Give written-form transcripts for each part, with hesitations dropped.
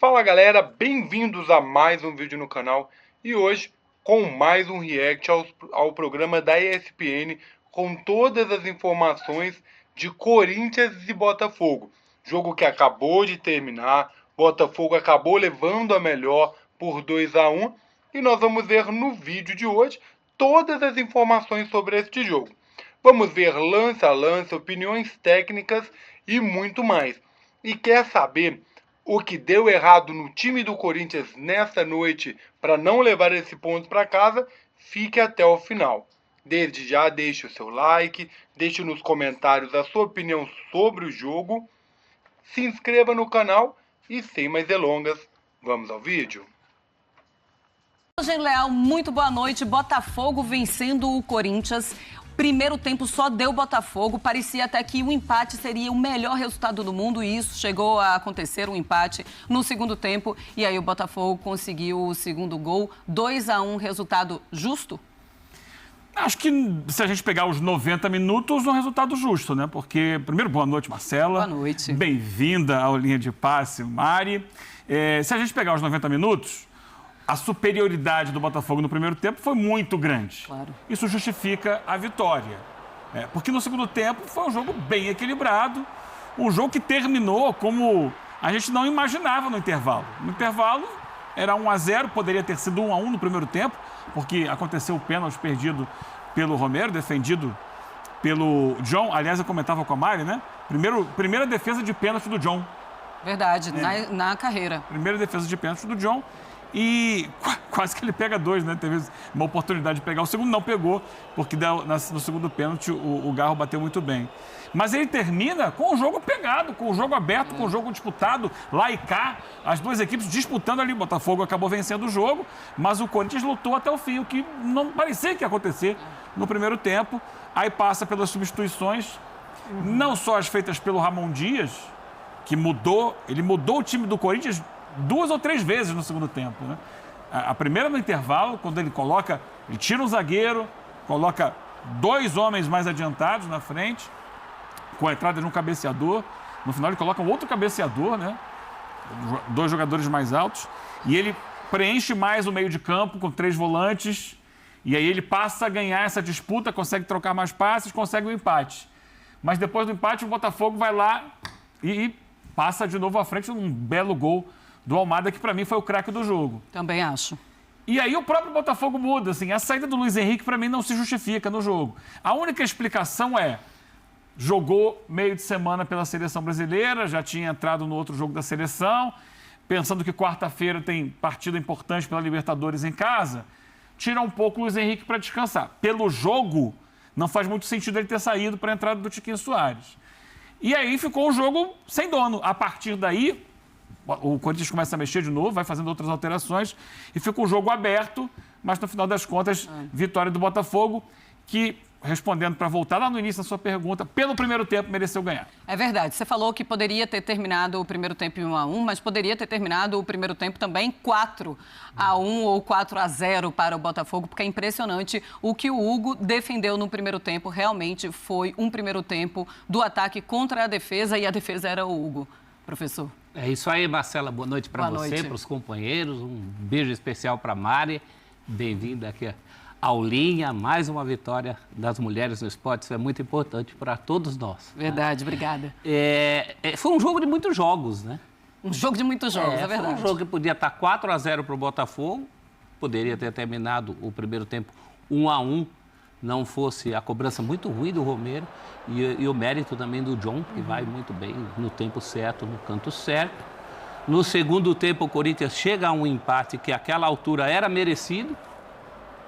Fala galera, bem-vindos a mais um vídeo no canal e hoje com mais um react ao programa da ESPN com todas as informações de Corinthians e Botafogo. Jogo que acabou de terminar, Botafogo acabou levando a melhor por 2-1 e nós vamos ver no vídeo de hoje todas as informações sobre este jogo. Vamos ver lance a lance, opiniões técnicas e muito mais. E quer saber o que deu errado no time do Corinthians nessa noite para não levar esse ponto para casa? Fique até o final. Desde já deixe o seu like, deixe nos comentários a sua opinião sobre o jogo, se inscreva no canal e sem mais delongas, vamos ao vídeo. Eugênio Leal, muito boa noite. Botafogo vencendo o Corinthians. Primeiro tempo só deu Botafogo, parecia até que o empate seria o melhor resultado do mundo e isso chegou a acontecer, um empate no segundo tempo e aí o Botafogo conseguiu o segundo gol, 2-1, resultado justo? Acho que se a gente pegar os 90 minutos, um resultado justo, né? Porque, primeiro, boa noite, Marcela. Boa noite. Bem-vinda ao Linha de Passe, Mari. Se a gente pegar os 90 minutos, a superioridade do Botafogo no primeiro tempo foi muito grande. Claro. Isso justifica a vitória. Porque no segundo tempo foi um jogo bem equilibrado, um jogo que terminou como a gente não imaginava no intervalo. No intervalo era 1-0, poderia ter sido 1-1 no primeiro tempo, porque aconteceu o pênalti perdido pelo Romero, defendido pelo John. Aliás, eu comentava com a Mari, né? Primeira defesa de pênalti do John. Verdade, na carreira. Primeira defesa de pênalti do John. E quase que ele pega dois, né? Teve uma oportunidade de pegar. O segundo não pegou, porque no segundo pênalti o Garro bateu muito bem. Mas ele termina com o jogo pegado, com o jogo aberto, com o jogo disputado, lá e cá. As duas equipes disputando ali. O Botafogo acabou vencendo o jogo, mas o Corinthians lutou até o fim, o que não parecia que ia acontecer no primeiro tempo. Aí passa pelas substituições, não só as feitas pelo Ramon Dias, que ele mudou o time do Corinthians 2 ou 3 vezes no segundo tempo, né? A primeira no intervalo, quando ele tira um zagueiro, coloca 2 homens mais adiantados na frente, com a entrada de um cabeceador. No final ele coloca um outro cabeceador, né? 2 jogadores mais altos. E ele preenche mais o meio de campo com 3 volantes. E aí ele passa a ganhar essa disputa, consegue trocar mais passes, consegue o empate. Mas depois do empate o Botafogo vai lá e passa de novo à frente num belo gol do Almada, que para mim foi o craque do jogo. Também acho. E aí o próprio Botafogo muda, assim, a saída do Luiz Henrique para mim não se justifica no jogo. A única explicação jogou meio de semana pela seleção brasileira, já tinha entrado no outro jogo da seleção, pensando que quarta-feira tem partida importante pela Libertadores em casa, tira um pouco o Luiz Henrique para descansar. Pelo jogo, não faz muito sentido ele ter saído para a entrada do Tiquinho Soares. E aí ficou um jogo sem dono. A partir daí, o Corinthians começa a mexer de novo, vai fazendo outras alterações e fica um jogo aberto, mas no final das contas, vitória do Botafogo, que, respondendo para voltar lá no início da sua pergunta, pelo primeiro tempo mereceu ganhar. É verdade, você falou que poderia ter terminado o primeiro tempo em 1-1, mas poderia ter terminado o primeiro tempo também 4-1 ou 4-0 para o Botafogo, porque é impressionante o que o Hugo defendeu no primeiro tempo. Realmente foi um primeiro tempo do ataque contra a defesa e a defesa era o Hugo. Professor. É isso aí, Marcela. Boa noite para você, para os companheiros. Um beijo especial para a Mari. Bem-vinda aqui ao Linha. Mais uma vitória das mulheres no esporte. Isso é muito importante para todos nós. Verdade, obrigada. Foi um jogo de muitos jogos, né? Um jogo de muitos jogos, é verdade. Foi um jogo que podia estar 4-0 para o Botafogo. Poderia ter terminado o primeiro tempo 1-1. Não fosse a cobrança muito ruim do Romero e o mérito também do John, que vai muito bem no tempo certo, no canto certo. No segundo tempo, o Corinthians chega a um empate que àquela altura era merecido,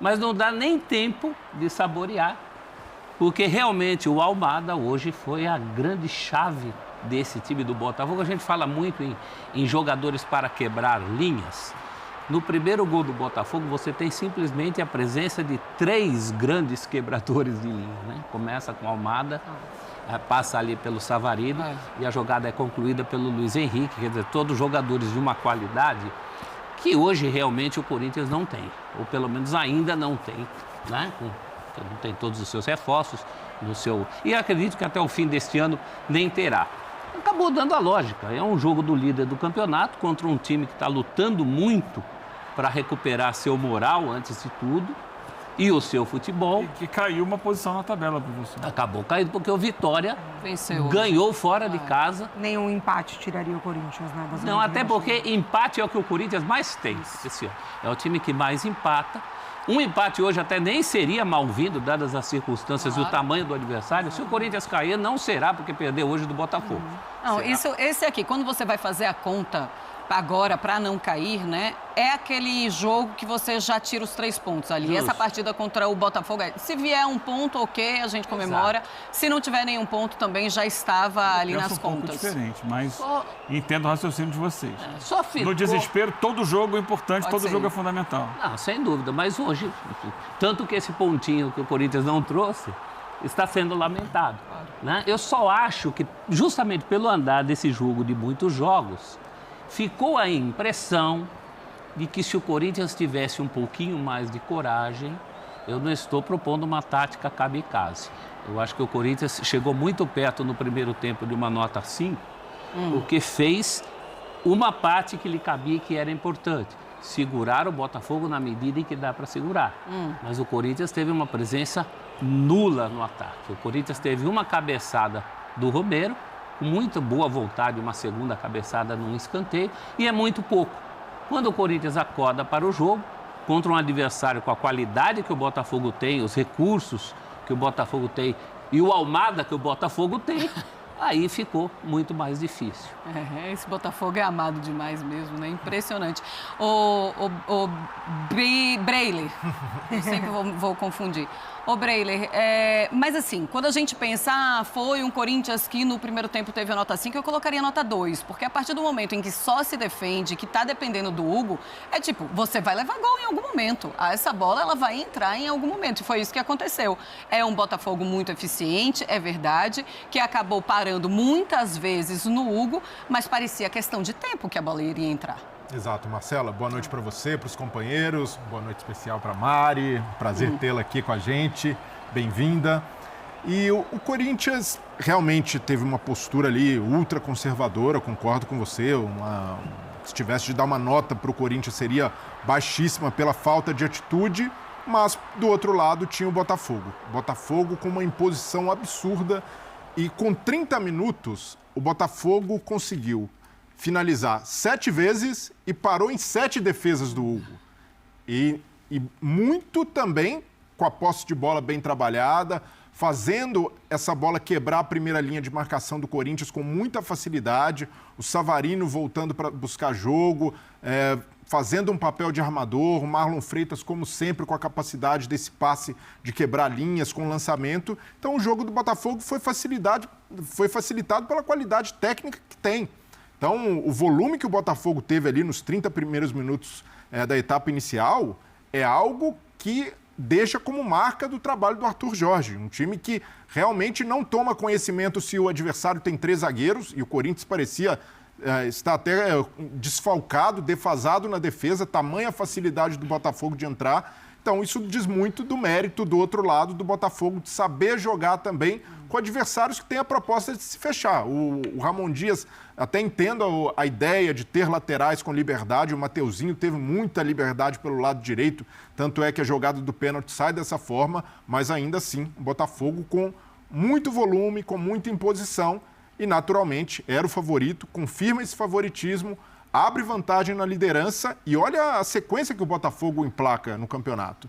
mas não dá nem tempo de saborear, porque realmente o Almada hoje foi a grande chave desse time do Botafogo. A gente fala muito em jogadores para quebrar linhas. No primeiro gol do Botafogo, você tem simplesmente a presença de 3 grandes quebradores de linha, né? Começa com o Almada, passa ali pelo Savarino e a jogada é concluída pelo Luiz Henrique. Quer dizer, todos jogadores de uma qualidade que hoje realmente o Corinthians não tem, ou pelo menos ainda não tem, né? Não tem todos os seus reforços, e acredito que até o fim deste ano nem terá. acabou dando a lógica. É um jogo do líder do campeonato contra um time que está lutando muito para recuperar seu moral, antes de tudo, e o seu futebol. E que caiu uma posição na tabela para você. Acabou caindo porque o Vitória Venceu. ganhou fora de casa. Nenhum empate tiraria o Corinthians, né? da zona Não, de até rebaixamento. porque empate é o que o Corinthians mais tem esse ano. É o time que mais empata. Um empate hoje até nem seria mal-vindo, dadas as circunstâncias e o tamanho do adversário. Se o Corinthians cair, não será, porque perdeu hoje do Botafogo. Não, esse aqui, quando você vai fazer a conta agora para não cair, né? É aquele jogo que você já tira os 3 pontos ali. Justo. Essa partida contra o Botafogo, se vier um ponto, ok, a gente comemora. Se não tiver nenhum ponto, também já estava ali Penso nas um pouco contas. diferente, mas Só- entendo o raciocínio de vocês. Só ficou... No desespero, todo jogo é importante, Pode todo ser. jogo é fundamental. Não, sem dúvida, mas hoje, tanto que esse pontinho que o Corinthians não trouxe, está sendo lamentado. Né? Eu só acho que, justamente pelo andar desse jogo de muitos jogos, ficou a impressão de que se o Corinthians tivesse um pouquinho mais de coragem, eu não estou propondo uma tática kamikaze. Eu acho que o Corinthians chegou muito perto no primeiro tempo de uma nota 5, porque fez uma parte que lhe cabia e que era importante. Segurar o Botafogo na medida em que dá para segurar. Mas o Corinthians teve uma presença nula no ataque. O Corinthians teve uma cabeçada do Romero, com muita boa vontade, uma segunda cabeçada num escanteio, e é muito pouco. Quando o Corinthians acorda para o jogo, contra um adversário com a qualidade que o Botafogo tem, os recursos que o Botafogo tem e o Almada que o Botafogo tem, aí ficou muito mais difícil. Esse Botafogo é amado demais mesmo, né? Impressionante. O Breiler, eu sempre vou confundir. Ô, Breiler, mas assim, quando a gente pensa, foi um Corinthians que no primeiro tempo teve a nota 5, eu colocaria nota 2, porque a partir do momento em que só se defende, que tá dependendo do Hugo, é tipo, você vai levar gol em algum momento. Essa bola, ela vai entrar em algum momento, e foi isso que aconteceu. É um Botafogo muito eficiente, é verdade, que acabou parando muitas vezes no Hugo, mas parecia questão de tempo que a bola iria entrar. Exato, Marcela, boa noite para você, para os companheiros, boa noite especial para Mari, prazer tê-la aqui com a gente, bem-vinda. E o Corinthians realmente teve uma postura ali ultra conservadora, concordo com você, se tivesse de dar uma nota para o Corinthians seria baixíssima pela falta de atitude, mas do outro lado tinha o Botafogo. Botafogo com uma imposição absurda e com 30 minutos o Botafogo conseguiu finalizar 7 vezes e parou em 7 defesas do Hugo. E muito também com a posse de bola bem trabalhada, fazendo essa bola quebrar a primeira linha de marcação do Corinthians com muita facilidade, o Savarino voltando para buscar jogo, fazendo um papel de armador, o Marlon Freitas, como sempre, com a capacidade desse passe de quebrar linhas com lançamento. Então o jogo do Botafogo foi facilitado pela qualidade técnica que tem. Então, o volume que o Botafogo teve ali nos 30 primeiros minutos da etapa inicial é algo que deixa como marca do trabalho do Arthur Jorge. Um time que realmente não toma conhecimento se o adversário tem 3 zagueiros, e o Corinthians parecia estar até desfalcado, defasado na defesa, tamanha facilidade do Botafogo de entrar. Então, isso diz muito do mérito do outro lado do Botafogo de saber jogar também com adversários que têm a proposta de se fechar. O Ramon Dias, até entendo a ideia de ter laterais com liberdade, o Mateuzinho teve muita liberdade pelo lado direito, tanto é que a jogada do pênalti sai dessa forma, mas ainda assim, o Botafogo com muito volume, com muita imposição e, naturalmente, era o favorito, confirma esse favoritismo, abre vantagem na liderança e olha a sequência que o Botafogo emplaca no campeonato.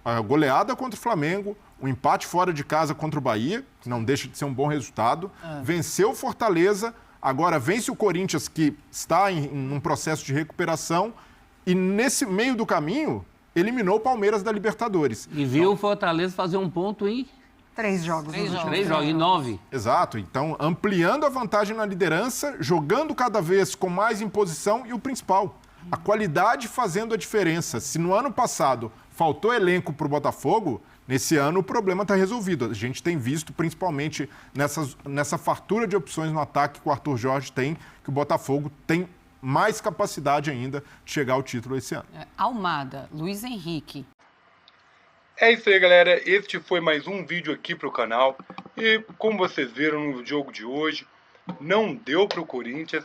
A goleada contra o Flamengo, o empate fora de casa contra o Bahia, que não deixa de ser um bom resultado, venceu o Fortaleza, agora vence o Corinthians, que está em um processo de recuperação, e nesse meio do caminho, eliminou o Palmeiras da Libertadores. E viu o Fortaleza fazer um ponto em 3 jogos. 3 jogos, em 9. Exato, então ampliando a vantagem na liderança, jogando cada vez com mais imposição e o principal, a qualidade fazendo a diferença. Se no ano passado faltou elenco para o Botafogo, nesse ano o problema está resolvido. A gente tem visto, principalmente nessa fartura de opções no ataque que o Arthur Jorge tem, que o Botafogo tem mais capacidade ainda de chegar ao título esse ano. Almada, Luiz Henrique. É isso aí, galera. Este foi mais um vídeo aqui para o canal. E como vocês viram no jogo de hoje, não deu para o Corinthians.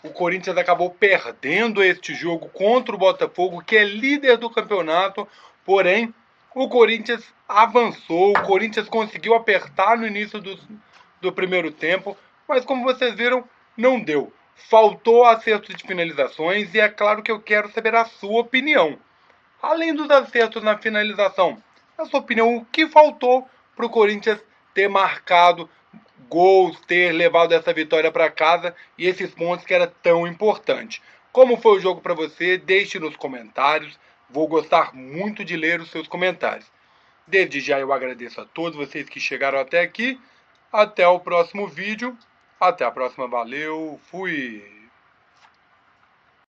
O Corinthians acabou perdendo este jogo contra o Botafogo, que é líder do campeonato. Porém, o Corinthians avançou, o Corinthians conseguiu apertar no início do primeiro tempo, mas como vocês viram, não deu. Faltou acerto de finalizações e é claro que eu quero saber a sua opinião. Além dos acertos na finalização, na sua opinião, o que faltou para o Corinthians ter marcado gols, ter levado essa vitória para casa e esses pontos que era tão importante? Como foi o jogo para você? Deixe nos comentários. Vou gostar muito de ler os seus comentários. Desde já eu agradeço a todos vocês que chegaram até aqui. Até o próximo vídeo. Até a próxima. Valeu. Fui.